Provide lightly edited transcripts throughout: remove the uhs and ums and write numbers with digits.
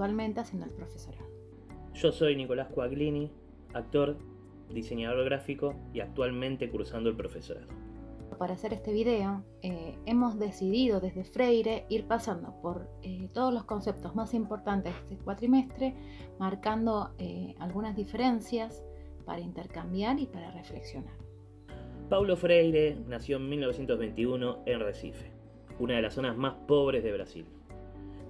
actualmente haciendo el profesorado. Yo soy Nicolás Coaglini, actor, diseñador gráfico y actualmente cursando el profesorado. Para hacer este video hemos decidido desde Freire ir pasando por todos los conceptos más importantes de este cuatrimestre, marcando algunas diferencias para intercambiar y para reflexionar. Paulo Freire nació en 1921 en Recife, una de las zonas más pobres de Brasil.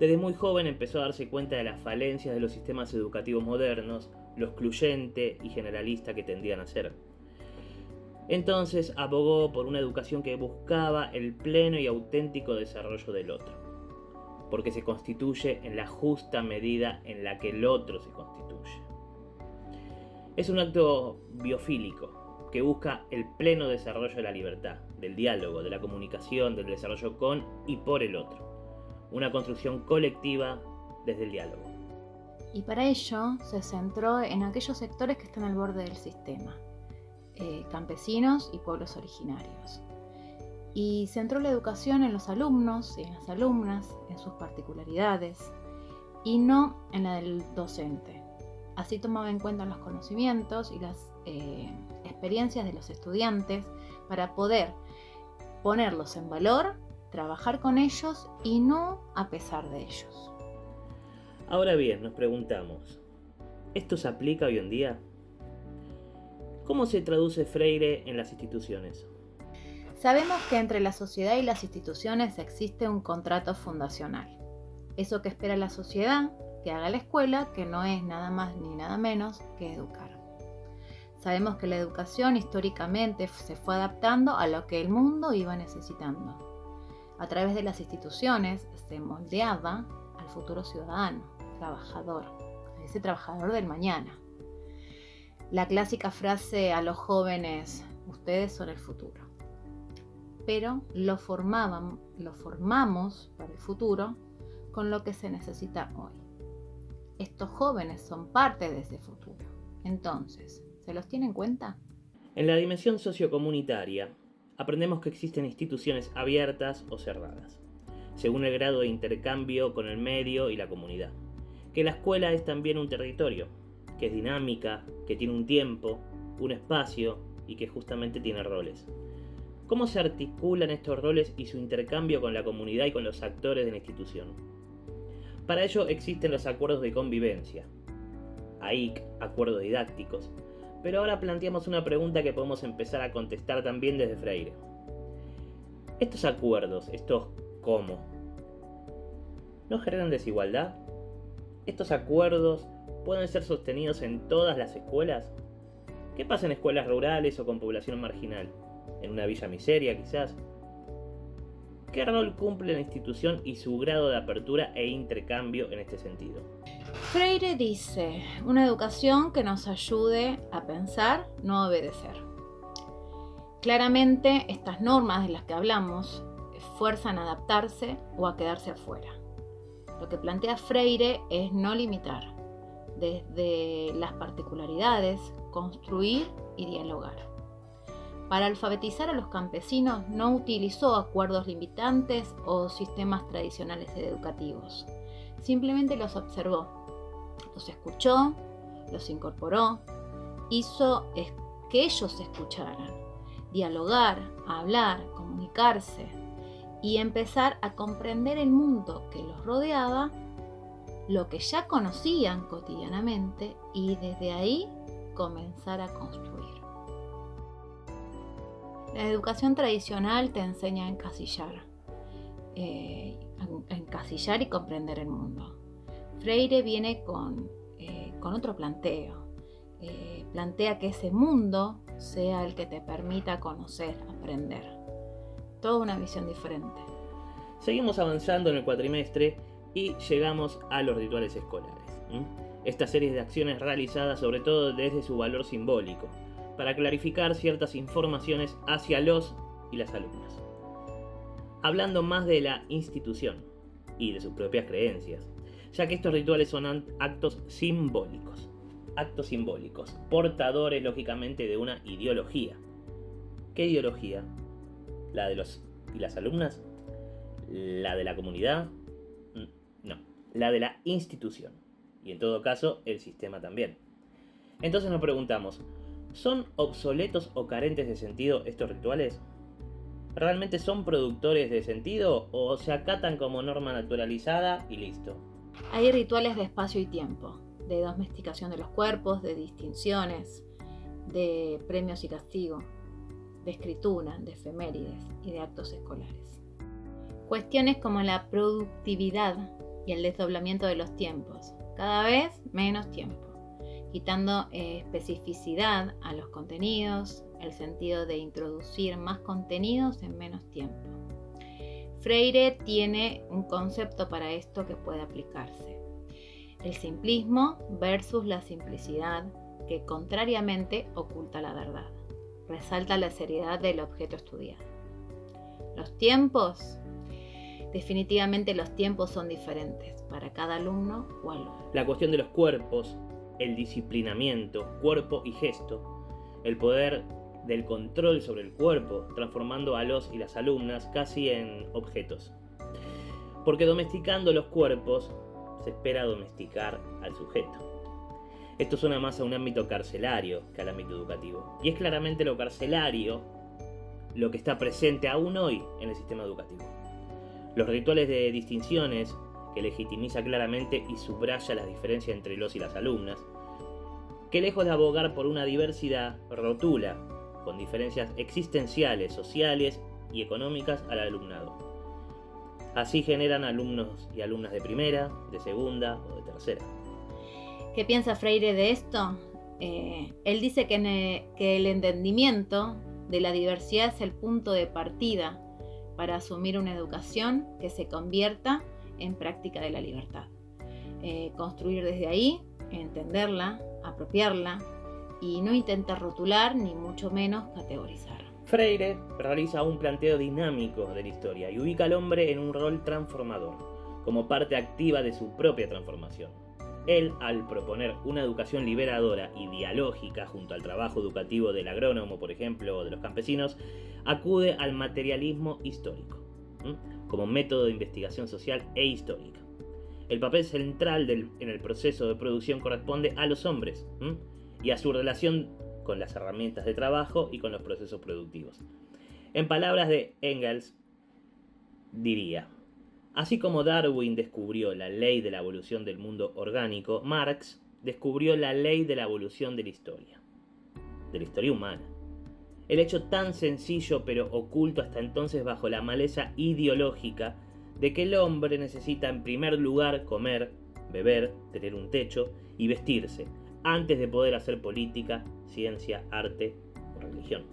Desde muy joven empezó a darse cuenta de las falencias de los sistemas educativos modernos, lo excluyente y generalista que tendían a ser. Entonces abogó por una educación que buscaba el pleno y auténtico desarrollo del otro, porque se constituye en la justa medida en la que el otro se constituye. Es un acto biofílico que busca el pleno desarrollo de la libertad, del diálogo, de la comunicación, del desarrollo con y por el otro. Una construcción colectiva desde el diálogo. Y para ello se centró en aquellos sectores que están al borde del sistema, campesinos y pueblos originarios. Y centró la educación en los alumnos y en las alumnas, en sus particularidades, y no en la del docente. Así tomaba en cuenta los conocimientos y las experiencias de los estudiantes para poder ponerlos en valor, trabajar con ellos y no a pesar de ellos. Ahora bien, nos preguntamos, ¿esto se aplica hoy en día? ¿Cómo se traduce Freire en las instituciones? Sabemos que entre la sociedad y las instituciones existe un contrato fundacional. Eso que espera la sociedad que haga la escuela, que no es nada más ni nada menos que educar. Sabemos que la educación históricamente se fue adaptando a lo que el mundo iba necesitando. A través de las instituciones se moldeaba al futuro ciudadano, trabajador, a ese trabajador del mañana. La clásica frase a los jóvenes, ustedes son el futuro. Pero lo formamos para el futuro con lo que se necesita hoy. Estos jóvenes son parte de ese futuro. Entonces, ¿se los tiene en cuenta? En la dimensión sociocomunitaria, aprendemos que existen instituciones abiertas o cerradas, según el grado de intercambio con el medio y la comunidad. Que la escuela es también un territorio, que es dinámica, que tiene un tiempo, un espacio y que justamente tiene roles. ¿Cómo se articulan estos roles y su intercambio con la comunidad y con los actores de la institución? Para ello existen los acuerdos de convivencia, AIC, acuerdos didácticos, pero ahora planteamos una pregunta que podemos empezar a contestar también desde Freire. ¿Estos acuerdos, estos cómo, no generan desigualdad? ¿Estos acuerdos pueden ser sostenidos en todas las escuelas? ¿Qué pasa en escuelas rurales o con población marginal? ¿En una villa miseria quizás? ¿Qué rol cumple la institución y su grado de apertura e intercambio en este sentido? Freire dice, una educación que nos ayude a pensar, no a obedecer. Claramente, estas normas de las que hablamos fuerzan a adaptarse o a quedarse afuera. Lo que plantea Freire es no limitar, desde las particularidades, construir y dialogar. Para alfabetizar a los campesinos no utilizó acuerdos limitantes o sistemas tradicionales educativos. Simplemente los observó, los escuchó, los incorporó, hizo que ellos se escucharan, dialogar, hablar, comunicarse y empezar a comprender el mundo que los rodeaba, lo que ya conocían cotidianamente y desde ahí comenzar a construir. La educación tradicional te enseña a encasillar y comprender el mundo. Freire viene con otro planteo. Plantea que ese mundo sea el que te permita conocer, aprender. Toda una visión diferente. Seguimos avanzando en el cuatrimestre y llegamos a los rituales escolares. Esta serie de acciones realizadas sobre todo desde su valor simbólico, para clarificar ciertas informaciones hacia los y las alumnas. Hablando más de la institución y de sus propias creencias, ya que estos rituales son actos simbólicos, portadores lógicamente de una ideología. ¿Qué ideología? ¿La de los y las alumnas? ¿La de la comunidad? No. la de la institución, y en todo caso el sistema también. Entonces nos preguntamos, ¿son obsoletos o carentes de sentido estos rituales? ¿Realmente son productores de sentido o se acatan como norma naturalizada y listo? Hay rituales de espacio y tiempo, de domesticación de los cuerpos, de distinciones, de premios y castigos, de escritura, de efemérides y de actos escolares. Cuestiones como la productividad y el desdoblamiento de los tiempos, cada vez menos tiempo, quitando especificidad a los contenidos, el sentido de introducir más contenidos en menos tiempo. Freire tiene un concepto para esto que puede aplicarse. El simplismo versus la simplicidad, que contrariamente oculta la verdad. Resalta la seriedad del objeto estudiado. Los tiempos, definitivamente los tiempos son diferentes para cada alumno o alumno. La cuestión de los cuerpos, el disciplinamiento, cuerpo y gesto, el poder del control sobre el cuerpo, transformando a los y las alumnas casi en objetos. Porque domesticando los cuerpos, se espera domesticar al sujeto. Esto suena más a un ámbito carcelario que al ámbito educativo. Y es claramente lo carcelario lo que está presente aún hoy en el sistema educativo. Los rituales de distinciones, que legitimiza claramente y subraya la diferencia entre los y las alumnas, que lejos de abogar por una diversidad, rotula con diferencias existenciales, sociales y económicas al alumnado. Así generan alumnos y alumnas de primera, de segunda o de tercera. ¿Qué piensa Freire de esto? Él dice que el entendimiento de la diversidad es el punto de partida para asumir una educación que se convierta en práctica de la libertad. Construir desde ahí, entenderla, apropiarla y no intentar rotular ni mucho menos categorizar. Freire realiza un planteo dinámico de la historia y ubica al hombre en un rol transformador, como parte activa de su propia transformación. Él, al proponer una educación liberadora y dialógica junto al trabajo educativo del agrónomo, por ejemplo, o de los campesinos, acude al materialismo histórico, como método de investigación social e histórica. El papel central en el proceso de producción corresponde a los hombres y a su relación con las herramientas de trabajo y con los procesos productivos. En palabras de Engels, diría: así como Darwin descubrió la ley de la evolución del mundo orgánico, Marx descubrió la ley de la evolución de la historia humana. El hecho tan sencillo pero oculto hasta entonces bajo la maleza ideológica de que el hombre necesita en primer lugar comer, beber, tener un techo y vestirse, antes de poder hacer política, ciencia, arte o religión.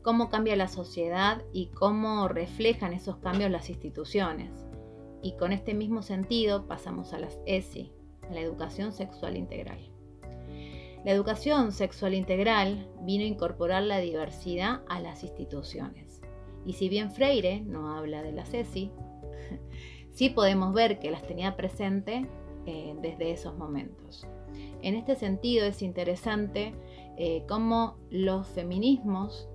Cómo cambia la sociedad y cómo reflejan esos cambios las instituciones. Y con este mismo sentido pasamos a las ESI, a la educación sexual integral. La educación sexual integral vino a incorporar la diversidad a las instituciones. Y si bien Freire no habla de las ESI, sí podemos ver que las tenía presente desde esos momentos. En este sentido es interesante cómo los feminismos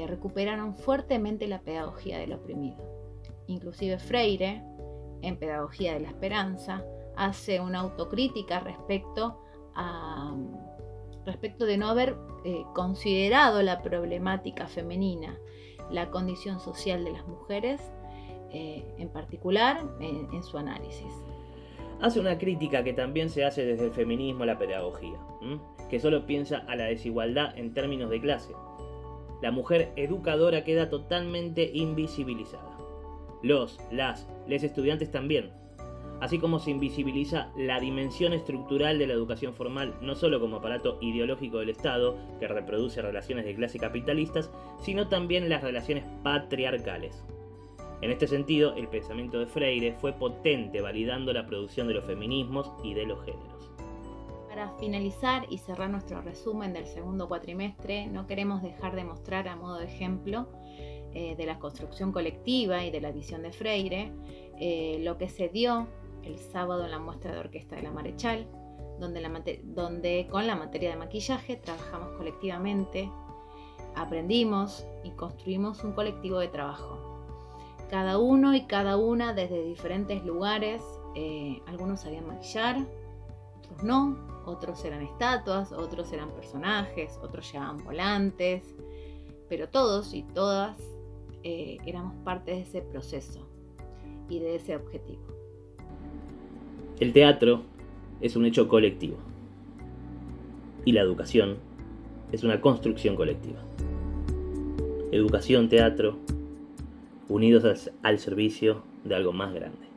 recuperaron fuertemente la pedagogía del oprimido. Inclusive Freire, en Pedagogía de la Esperanza, hace una autocrítica respecto de no haber considerado la problemática femenina, la condición social de las mujeres, en particular en su análisis. Hace una crítica que también se hace desde el feminismo a la pedagogía, que solo piensa a la desigualdad en términos de clase. La mujer educadora queda totalmente invisibilizada. Les estudiantes también. Así como se invisibiliza la dimensión estructural de la educación formal, no solo como aparato ideológico del Estado, que reproduce relaciones de clase capitalistas, sino también las relaciones patriarcales. En este sentido, el pensamiento de Freire fue potente, validando la producción de los feminismos y de los géneros. Para finalizar y cerrar nuestro resumen del segundo cuatrimestre, no queremos dejar de mostrar a modo de ejemplo de la construcción colectiva y de la visión de Freire, lo que se dio el sábado en la muestra de orquesta de la Marechal, donde con la materia de maquillaje trabajamos colectivamente, aprendimos y construimos un colectivo de trabajo. Cada uno y cada una desde diferentes lugares Algunos sabían maquillar, otros no, otros eran estatuas, otros eran personajes, otros llevaban volantes, pero todos y todas éramos parte de ese proceso y de ese objetivo. El teatro es un hecho colectivo y la educación es una construcción colectiva. Educación, teatro, unidos al servicio de algo más grande.